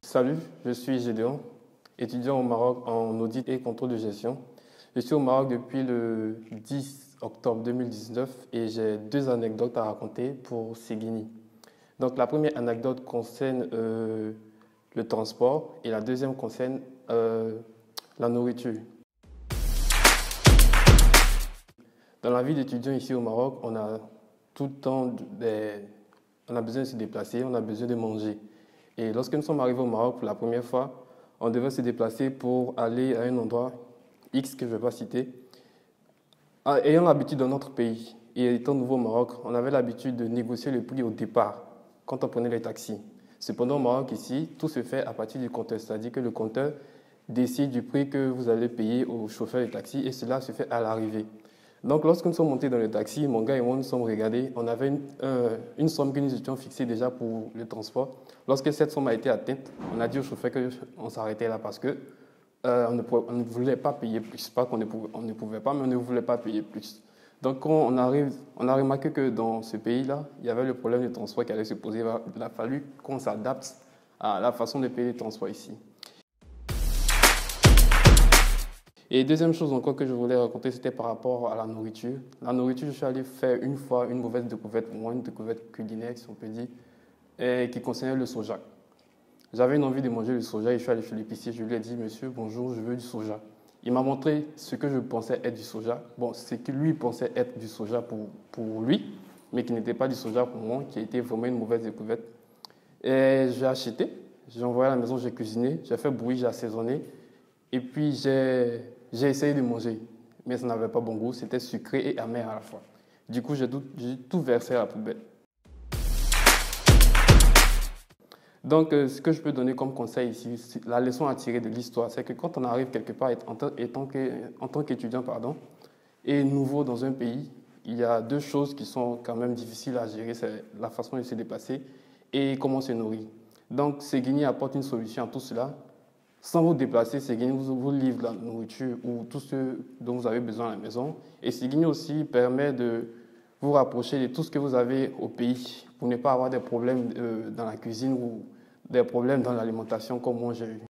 Salut, je suis Gédéon, étudiant au Maroc en audit et contrôle de gestion. Je suis au Maroc depuis le 10 octobre 2019 et j'ai deux anecdotes à raconter pour Seguini. Donc la première anecdote concerne le transport et la deuxième concerne la nourriture. Dans la vie d'étudiant ici au Maroc, on a tout le temps on a besoin de se déplacer, on a besoin de manger. Et lorsque nous sommes arrivés au Maroc pour la première fois, on devait se déplacer pour aller à un endroit X que je ne vais pas citer. Ayant l'habitude dans notre pays et étant nouveau au Maroc, on avait l'habitude de négocier le prix au départ quand on prenait les taxis. Cependant, au Maroc, ici, tout se fait à partir du compteur, c'est-à-dire que le compteur décide du prix que vous allez payer au chauffeur de taxi et cela se fait à l'arrivée. Donc, lorsque nous sommes montés dans le taxi, mon gars et moi nous sommes regardés. On avait une somme que nous étions fixée déjà pour le transport. Lorsque cette somme a été atteinte, on a dit au chauffeur qu'on s'arrêtait là parce que on ne voulait pas payer plus. Pas qu'on ne pouvait pas, mais on ne voulait pas payer plus. Donc, quand on a remarqué que dans ce pays-là, il y avait le problème de transport qui allait se poser. Il a fallu qu'on s'adapte à la façon de payer le transport ici. Et deuxième chose encore que je voulais raconter, c'était par rapport à la nourriture. La nourriture, je suis allé faire une fois une mauvaise découverte, pour moi, une découverte culinaire, si on peut dire, qui concernait le soja. J'avais une envie de manger le soja et je suis allé chez l'épicier, je lui ai dit, monsieur, bonjour, je veux du soja. Il m'a montré ce que je pensais être du soja. Bon, ce que lui pensait être du soja pour lui, mais qui n'était pas du soja pour moi, qui a été vraiment une mauvaise découverte. Et j'ai acheté, j'ai envoyé à la maison, j'ai cuisiné, j'ai fait bouillir, j'ai assaisonné. Et puis j'ai essayé de manger, mais ça n'avait pas bon goût, c'était sucré et amer à la fois. Du coup, j'ai tout versé à la poubelle. Donc, ce que je peux donner comme conseil ici, la leçon à tirer de l'histoire, c'est que quand on arrive quelque part en tant qu'étudiant et nouveau dans un pays, il y a deux choses qui sont quand même difficiles à gérer, c'est la façon de se déplacer et comment se nourrir. Donc, Seguini apporte une solution à tout cela. Sans vous déplacer, Seguini vous livre la nourriture ou tout ce dont vous avez besoin à la maison. Et Seguini aussi permet de vous rapprocher de tout ce que vous avez au pays pour ne pas avoir des problèmes dans la cuisine ou des problèmes dans l'alimentation comme moi j'ai eu.